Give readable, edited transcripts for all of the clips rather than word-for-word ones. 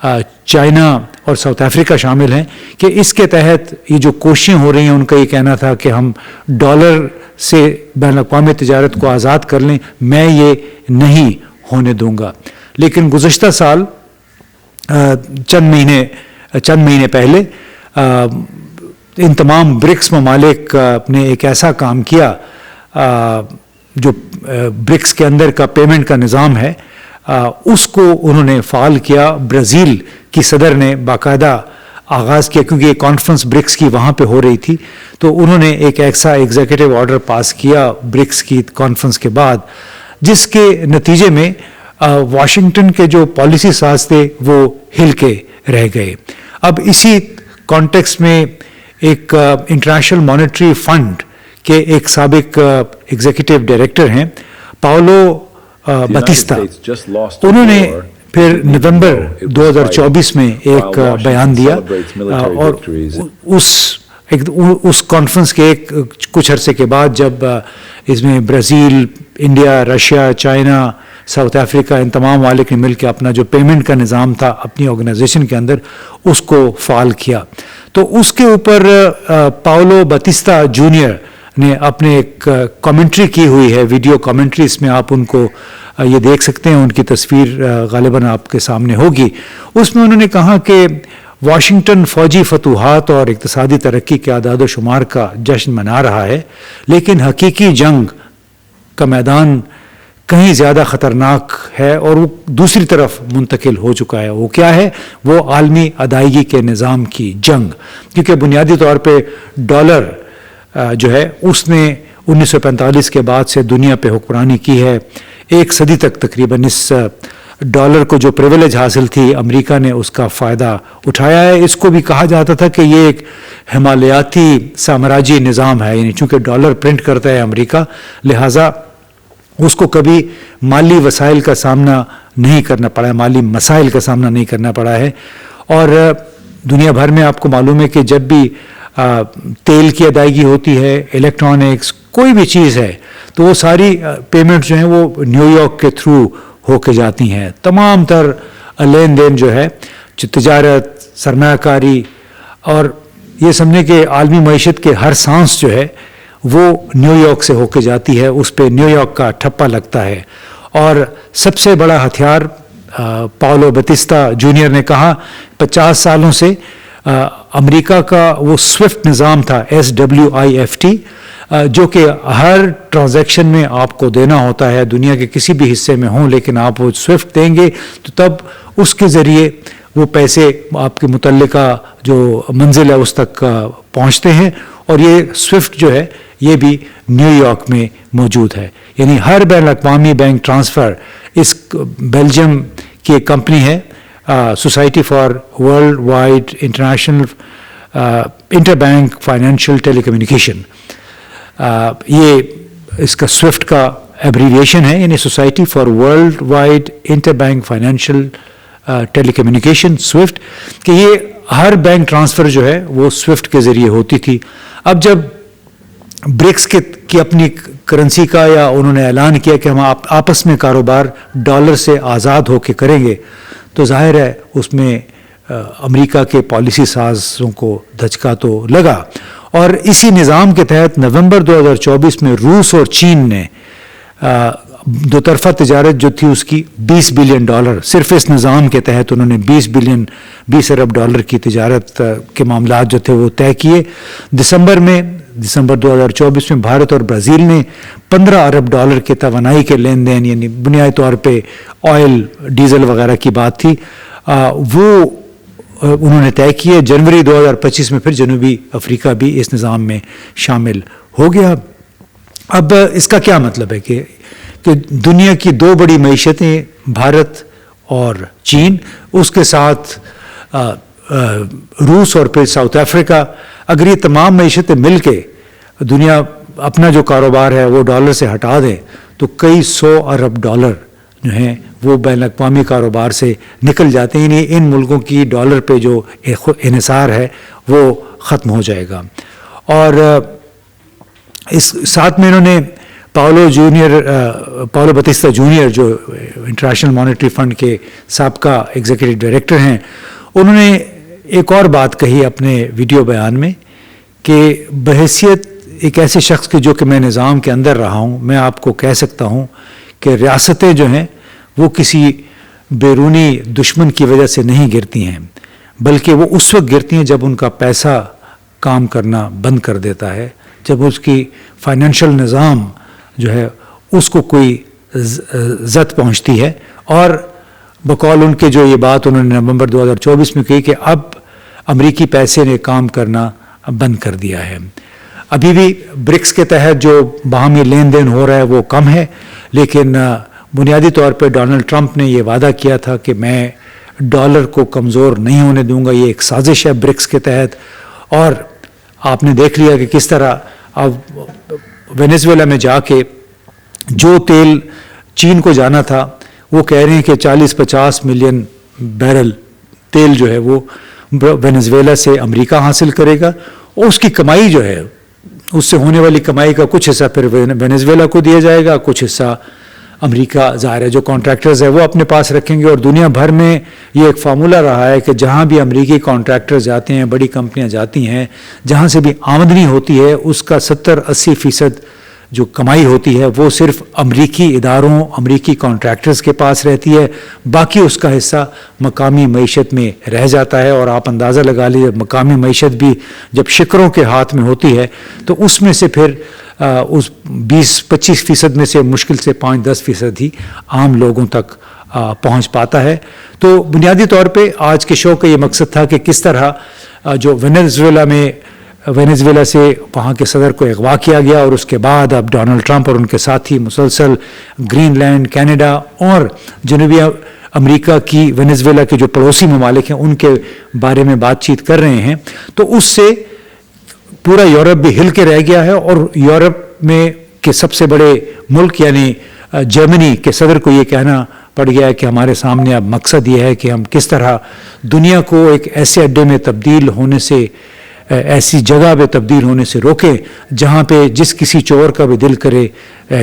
China اور South Africa شامل ہیں کہ اس کے تحت یہ جو کوششیں ہو رہی ہیں ان کا یہ کہنا تھا کہ ہم ڈالر سے بین الاقوامی تجارت کو آزاد کر لیں، میں یہ نہیں ہونے دوں گا. لیکن گزشتہ سال چند مہینے پہلے ان تمام برکس ممالک نے ایک ایسا کام کیا جو برکس کے اندر کا پیمنٹ کا نظام ہے اس کو انہوں نے فعال کیا. برازیل کی صدر نے باقاعدہ آغاز کیا کیونکہ یہ کانفرنس برکس کی وہاں پہ ہو رہی تھی، تو انہوں نے ایک ایسا ایگزیکٹو آرڈر پاس کیا برکس کی کانفرنس کے بعد، جس کے نتیجے میں واشنگٹن کے جو پالیسی ساز تھے وہ ہل کے رہ گئے. اب اسی کانٹیکس میں ایک انٹرنیشنل مانیٹری فنڈ کے ایک سابق ایگزیکٹو ڈائریکٹر ہیں پاولو باتیستا، انہوں نے پھر نومبر 2024 میں ایک بیان دیا اور اس کانفرنس کے کچھ عرصے کے بعد جب اس میں Brazil, India, Russia, China, South Africa, ان تمام ممالک نے مل کے اپنا جو پیمنٹ کا نظام تھا اپنی آرگنائزیشن کے اندر اس کو فعال کیا، تو اس کے اوپر پاولو باتیستا جونیئر نے اپنے ایک کامنٹری کی ہوئی ہے، ویڈیو کامنٹری. اس میں آپ ان کو یہ دیکھ سکتے ہیں، ان کی تصویر غالباً آپ کے سامنے ہوگی. اس میں انہوں نے کہا کہ واشنگٹن فوجی فتوحات اور اقتصادی ترقی کے اعداد و شمار کا جشن منا رہا ہے، لیکن حقیقی جنگ کا میدان کہیں زیادہ خطرناک ہے اور وہ دوسری طرف منتقل ہو چکا ہے. وہ کیا ہے؟ وہ عالمی ادائیگی کے نظام کی جنگ، کیونکہ بنیادی طور پہ ڈالر جو ہے اس نے 1945 کے بعد سے دنیا پہ حکمرانی کی ہے. ایک صدی تک تقریباً اس ڈالر کو جو پریویلیج حاصل تھی امریکہ نے اس کا فائدہ اٹھایا ہے. اس کو بھی کہا جاتا تھا کہ یہ ایک ہمالیاتی سامراجی نظام ہے، یعنی چونکہ ڈالر پرنٹ کرتا ہے امریکہ، لہٰذا اس کو کبھی مالی وسائل کا سامنا نہیں کرنا پڑا ہے، مالی مسائل کا سامنا نہیں کرنا پڑا ہے. اور دنیا بھر میں آپ کو معلوم ہے کہ جب بھی تیل کی ادائیگی ہوتی ہے، الیکٹرانکس، کوئی بھی چیز ہے، تو وہ ساری پیمنٹ جو ہیں وہ نیو یارک کے تھرو ہو کے جاتی ہیں. تمام تر لین دین جو ہے، تجارت، سرمایہ کاری، اور یہ سمجھیں کہ عالمی معیشت کے ہر سانس جو ہے وہ نیو یارک سے ہو کے جاتی ہے، اس پہ نیو یارک کا ٹھپہ لگتا ہے. اور سب سے بڑا ہتھیار پاولو باتیستا جونیئر نے کہا 50 سالوں سے امریکہ کا وہ سوئفٹ نظام تھا SWIFT، جو کہ ہر ٹرانزیکشن میں آپ کو دینا ہوتا ہے، دنیا کے کسی بھی حصے میں ہوں، لیکن آپ وہ سوئفٹ دیں گے تو تب اس کے ذریعے وہ پیسے آپ کے متعلقہ جو منزل ہے اس تک پہنچتے ہیں. اور یہ سوئفٹ جو ہے یہ بھی نیو یارک میں موجود ہے. یعنی ہر بین الاقوامی بینک ٹرانسفر، اس بیلجیم کی ایک کمپنی ہے society for worldwide international interbank financial telecommunication, یہ اس کا سوئفٹ کا ایبریویشن ہے، یعنی society for worldwide interbank financial telecommunication, SWIFT, کہ یہ ہر بینک ٹرانسفر جو ہے وہ سوئفٹ کے ذریعے ہوتی تھی. اب جب برکس کی اپنی کرنسی کا یا انہوں نے اعلان کیا کہ ہم آپس میں کاروبار ڈالر سے آزاد ہو کے کریں گے، تو ظاہر ہے اس میں امریکہ کے پالیسی سازوں کو دھچکا تو لگا. اور اسی نظام کے تحت نومبر 2024 میں روس اور چین نے دو طرفہ تجارت جو تھی اس کی $20 بلین، صرف اس نظام کے تحت انہوں نے 20 ارب ڈالر کی تجارت کے معاملات جو تھے وہ طے کیے. دسمبر 2024 میں بھارت اور برازیل نے 15 ارب ڈالر کے توانائی کے لین دین، یعنی بنیادی طور پہ آئل، ڈیزل وغیرہ کی بات تھی، وہ انہوں نے طے کیے. جنوری 2025 میں پھر جنوبی افریقہ بھی اس نظام میں شامل ہو گیا. اب اس کا کیا مطلب ہے کہ دنیا کی دو بڑی معیشتیں بھارت اور چین، اس کے ساتھ روس اور پھر ساؤتھ افریقہ، اگر یہ تمام معیشتیں مل کے دنیا اپنا جو کاروبار ہے وہ ڈالر سے ہٹا دیں تو کئی 100 ارب ڈالر جو ہیں وہ بین الاقوامی کاروبار سے نکل جاتے ہیں. یعنی ان ملکوں کی ڈالر پہ جو انحصار ہے وہ ختم ہو جائے گا. اور اس ساتھ میں انہوں نے پاولو بتیستا جونیئر جو انٹرنیشنل مانیٹری فنڈ کے سابقہ ایگزیکٹو ڈائریکٹر ہیں، انہوں نے ایک اور بات کہی اپنے ویڈیو بیان میں کہ بحیثیت ایک ایسے شخص کے جو کہ میں نظام کے اندر رہا ہوں، میں آپ کو کہہ سکتا ہوں کہ ریاستیں جو ہیں وہ کسی بیرونی دشمن کی وجہ سے نہیں گرتی ہیں، بلکہ وہ اس وقت گرتی ہیں جب ان کا پیسہ کام کرنا بند کر دیتا ہے، جب اس کی فائنینشیل نظام جو ہے اس کو کوئی زد پہنچتی ہے۔ اور بقول ان کے جو یہ بات انہوں نے نومبر 2024 میں کہی کہ اب امریکی پیسے نے کام کرنا بند کر دیا ہے۔ ابھی بھی برکس کے تحت جو باہمی لین دین ہو رہا ہے وہ کم ہے، لیکن بنیادی طور پہ ڈونلڈ ٹرمپ نے یہ وعدہ کیا تھا کہ میں ڈالر کو کمزور نہیں ہونے دوں گا، یہ ایک سازش ہے برکس کے تحت۔ اور آپ نے دیکھ لیا کہ کس طرح اب وینیزویلا میں جا کے جو تیل چین کو جانا تھا وہ کہہ رہے ہیں کہ 40-50 ملین بیرل تیل جو ہے وہ وینیزویلا سے امریکہ حاصل کرے گا، اور اس کی کمائی جو ہے اس سے ہونے والی کمائی کا کچھ حصہ پھر وینیزویلا کو دیا جائے گا، کچھ حصہ امریکہ ظاہر ہے جو کانٹریکٹرز ہیں وہ اپنے پاس رکھیں گے۔ اور دنیا بھر میں یہ ایک فارمولہ رہا ہے کہ جہاں بھی امریکی کانٹریکٹرز جاتے ہیں، بڑی کمپنیاں جاتی ہیں، جہاں سے بھی آمدنی ہوتی ہے اس کا 70-80% جو کمائی ہوتی ہے وہ صرف امریکی اداروں، امریکی کانٹریکٹرز کے پاس رہتی ہے، باقی اس کا حصہ مقامی معیشت میں رہ جاتا ہے۔ اور آپ اندازہ لگا لیجیے مقامی معیشت بھی جب شکروں کے ہاتھ میں ہوتی ہے تو اس میں سے پھر اس 20-25% میں سے مشکل سے 5-10% ہی عام لوگوں تک پہنچ پاتا ہے۔ تو بنیادی طور پہ آج کے شو کا یہ مقصد تھا کہ کس طرح جو وینیزویلا سے وہاں کے صدر کو اغوا کیا گیا، اور اس کے بعد اب ڈونلڈ ٹرمپ اور ان کے ساتھی مسلسل گرین لینڈ، کینیڈا اور جنوبی امریکہ کی وینیزویلا کے جو پڑوسی ممالک ہیں ان کے بارے میں بات چیت کر رہے ہیں، تو اس سے پورا یورپ بھی ہل کے رہ گیا ہے۔ اور یورپ میں کے سب سے بڑے ملک یعنی جرمنی کے صدر کو یہ کہنا پڑ گیا ہے کہ ہمارے سامنے اب مقصد یہ ہے کہ ہم کس طرح دنیا کو ایک ایسے اڈے میں تبدیل ہونے سے، ایسی جگہ پہ تبدیل ہونے سے روکیں جہاں پہ جس کسی چور کا بھی دل کرے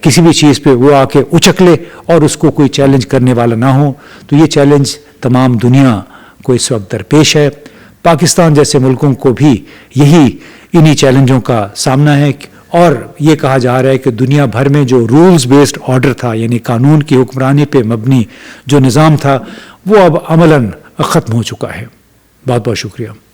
کسی بھی چیز پہ وہ آ کے اچک لے اور اس کو کوئی چیلنج کرنے والا نہ ہو۔ تو یہ چیلنج تمام دنیا کو اس وقت درپیش ہے۔ پاکستان جیسے ملکوں کو بھی انہی چیلنجوں کا سامنا ہے، اور یہ کہا جا رہا ہے کہ دنیا بھر میں جو رولز بیسڈ آرڈر تھا، یعنی قانون کی حکمرانی پہ مبنی جو نظام تھا، وہ اب عملاً ختم ہو چکا ہے۔ بہت بہت شکریہ۔